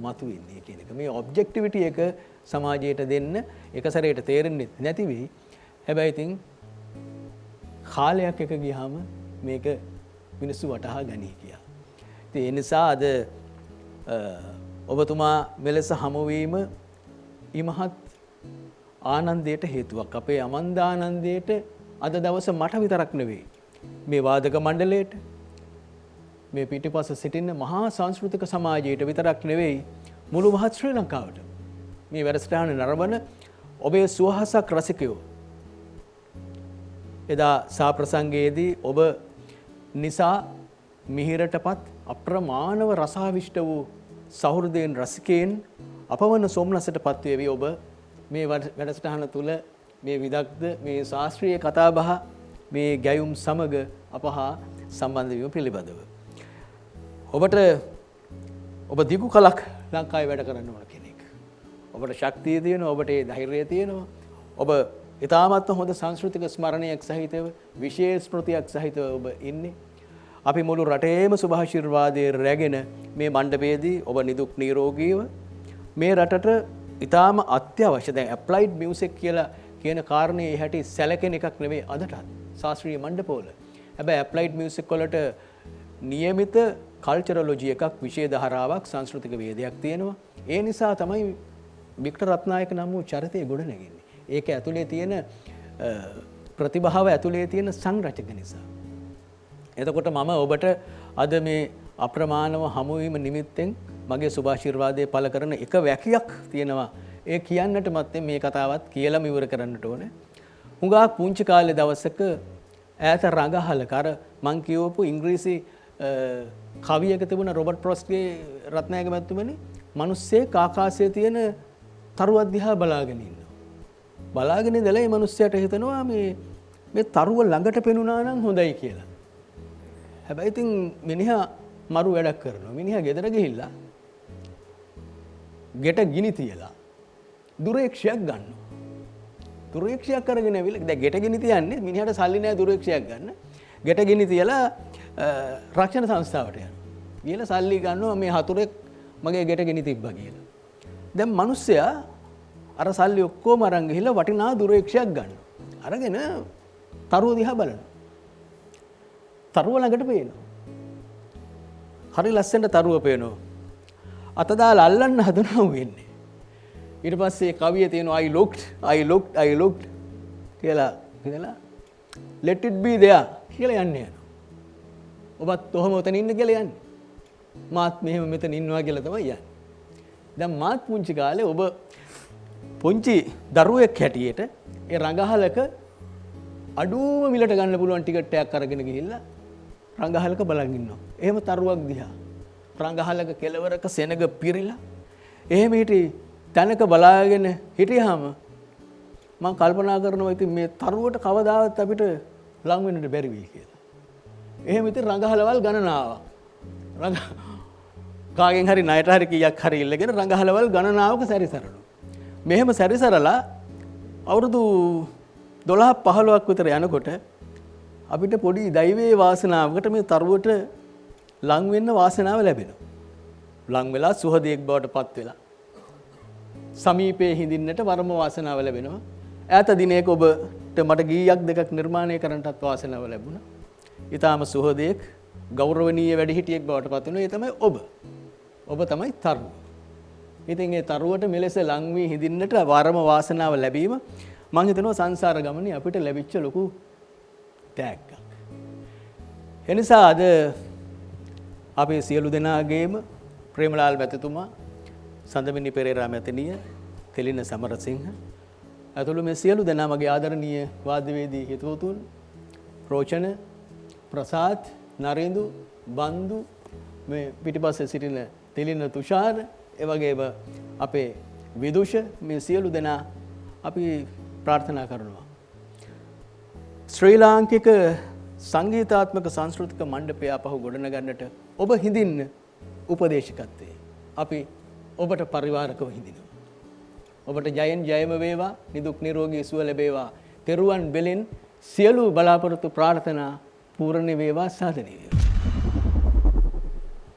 මතුවෙන්නේ කියන එක. මේ ඔබ්ජෙක්ටිවිටි එක සමාජයට දෙන්න එක සැරේට තේරෙන්නේ නැති වෙයි. හැබැයි ඉතින් කාලයක් එක ගියාම මේක මිනිස්සු වටහා ගනී කියලා. ඉතින් ඒ නිසා අද ඔබතුමා මෙලෙස හමුවීම ඉමහත් ආනන්දයට හේතුවක්. අපේ අමන්දානන්දයට අද දවස මට විතරක් නෙවෙයි. මේ වාදක මණ්ඩලයට මේ පිටිපස්ස සිටින මහා සංස්කෘතික සමාජයට විතරක් නෙවෙයි මුළු මහත් ශ්‍රී ලංකාවට මේ වැඩසටහන නරඹන ඔබේ සුවහසක් රසිකයෝ එදා සාප්‍රසංගයේදී ඔබ නිසා මිහිරටපත් අප්‍රමාණව රසාවිෂ්ට වූ සහෘදයන් රසිකයන් අපවන සොම්නසට පත්වේවි. ඔබ මේ වැඩසටහන තුළ මේ විදග්ධ මේ ශාස්ත්‍රීය කතාබහ මේ ගැයුම් සමග අප හා සම්බන්ධ වීම පිළිබඳව. ඔබ දිගු කලක් ලංකාවේ වැඩ කරන්න ඕන කෙනෙක්. ඔබට ශක්තිය තියෙනවා, ඔබට ඒ ධෛර්යය තියෙනවා. ඔබ ඉතාමත් හොඳ සංස්කෘතික ස්මරණයක් සහිතව, විශේෂ ස්මෘතියක් සහිතව ඔබ ඉන්නේ. අපි මුළු රටේම සුභාශිර්වාදයේ රැගෙන මේ මණ්ඩපයේදී ඔබ නිදුක් නිරෝගීව මේ රටට ඊටාම අත්‍යවශ්‍ය දැන් ඇප්ලයිඩ් මියුසික් කියලා කියන කාරණේ හැටි සැලකෙන එකක් නෙවෙයි අදටත් ශාස්ත්‍රීය මණ්ඩපවල. හැබැයි ඇප්ලයිඩ් මියුසික් වලට નિયમિત කල්චරොලොජි එකක් විෂය ධාරාවක් සංස්කෘතික වේදයක් තියෙනවා. ඒ නිසා තමයි වික්ටර් රත්නායක නම් වූ චරිතය ගොඩ නැගෙන්නේ. ඒක ඇතුලේ තියෙන ප්‍රතිභාව ඇතුලේ තියෙන සංරචක නිසා. එතකොට මම ඔබට අද මේ අප්‍රමාණව හමුවීම නිමිත්තෙන් මගේ සුභාශිර්වාදයේ පළ කරන එක වැකියක් තියෙනවා. ඒ කියන්නට මත්තෙන් මේ කතාවත් කියලාම ඉවර කරන්නට ඕනේ. හුඟක් පුංචි කාලේ දවසක ඈත රඟහලක අර මං කියවපු ඉංග්‍රීසි කවියක තිබුණ රොබර්ට් ෆ්‍රොස්ට්ගේ රත්නායක මැතිතුමනි මිනිස්සෙක් ආකාශයේ තියෙන තරුව දිහා බලාගෙන ඉන්නවා. බලාගෙන ඉඳලා මේ මිනිස්සයාට හිතෙනවා මේ තරුව ළඟට පෙනුණා නම් හොඳයි කියලා. හැබැයි ඉතින් මිනිහා මරු වැඩක් කරනවා. මිනිහා ගෙදර ගිහිල්ලා ගෙට ගිනි තියලා දුරේක්ෂයක් ගන්නවා. දුරේක්ෂයක් කරගෙන ඇවිල්ලා දැන් ගෙට ගිනි තියන්නේ මිනිහාට සල්ලි නැහැ දුරේක්ෂයක් ගන්න. ගෙට ගිනි තියලා රක්ෂණ සංස්ථාවට යනවා. ගිහලා සල්ලි ගන්නවා මේ හතුරෙක් මගේ ගෙට ගිනි තිබ්බා කියලා. දැන් මිනිස්සයා අර සල්ලි ඔක්කොම අරන් ගිහලා වටිනා දුරේක්ෂයක් ගන්නවා. අරගෙන තරුව දිහා බලනවා. තරුව ළඟට පේනවා. හරි ලස්සනට තරුව පේනවා. අත දාලා අල්ලන්න හදනවා වෙන්නේ. ඊට පස්සේ කවියේ තියෙනවා I looked කියලා let it be there කියලා යන්නේ යනවා. ඔබත් ඔහම උතන ඉන්න කියලා යන්නේ. මාත් මෙහෙම මෙතන ඉන්නවා කියලා තමයි යන්නේ. දැන් මාත් පුංචි කාලේ ඔබ පුංචි දරුවෙක් හැටියට ඒ රඟහලක අඩුම මිලට ගන්න පුළුවන් ටිකට් එකක් අරගෙන ගිහිල්ලා රඟහලක බලන් ඉන්නවා. එහෙම තරුවක් දිහා රඟහලක කෙළවරක සෙනග පිරිලා එහෙම හිටි තැනක බලාගෙන හිටියාම මම කල්පනා කරනවා ඉතින් මේ තරුවට කවදාවත් අපිට ලං වෙන්නට බැරි වෙයි කියලා. එහෙම ඉතින් රඟහලවල් ගණනාවක්. කාගෙන් හරි ණයට හරි කීයක් හරි ඉල්ලගෙන රඟහලවල් ගණනාවක සැරිසරනවා. මෙහෙම සැරිසරලා අවුරුදු 12 15ක් විතර යනකොට අපිට පොඩි දෛවයේ වාසනාවකට මේ තරුවට ලං වෙන්න වාසනාව ලැබෙනවා. ලං වෙලා සුහදයෙක් බවට පත් වෙලා සමීපයේ හිඳින්නට වරම වාසනාව ලැබෙනවා. ඈත දිනයක ඔබට මට ගීයක් දෙකක් නිර්මාණය කරන්නටත් වාසනාව ලැබුණා. ඊටාම සුහදයෙක් ගෞරවනීය වැඩිහිටියෙක් බවට පත් වෙනවා. ඒ තමයි ඔබ. ඔබ තමයි තරුව. ඉතින් ඒ තරුවට මෙලෙස ලං වී හිඳින්නට වරම වාසනාව ලැබීම මම හිතනවා සංසාර ගමනේ අපිට ලැබිච්ච ලොකු තෑග්ගක්. එනිසා අද අපේ සියලු දෙනාගේම ප්‍රේමලාල් මැතිතුමා, සඳමිනි පෙරේරා මැතිණිය, තෙලින සමරසිංහ ඇතුළු මේ සියලු දෙනා මගේ ආදරණීය වාද්‍යවේදී හිතවතුන් රෝචන, ප්‍රසාද්, නරේන්දු, බන්දු, මේ පිටිපස්සේ සිටින තෙලින තුෂාර, ඒ වගේම අපේ විදුෂ මේ සියලු දෙනා අපි ප්‍රාර්ථනා කරනවා ශ්‍රී ලාංකික සංගීතාත්මක සංස්කෘතික මණ්ඩපය අපහු ගොඩනගන්නට ඔබ හිඳින්න උපදේශකත්වයේ අපි ඔබට පරිවාරකව හිඳිනවා. ඔබට ජයෙන් ජයම වේවා, නිදුක් නිරෝගී සුව ලැබේවා. තෙරුවන් වෙලෙන් සියලු බලාපොරොත්තු ප්‍රාර්ථනා පූර්ණ වේවා, සාධනීය වේවා.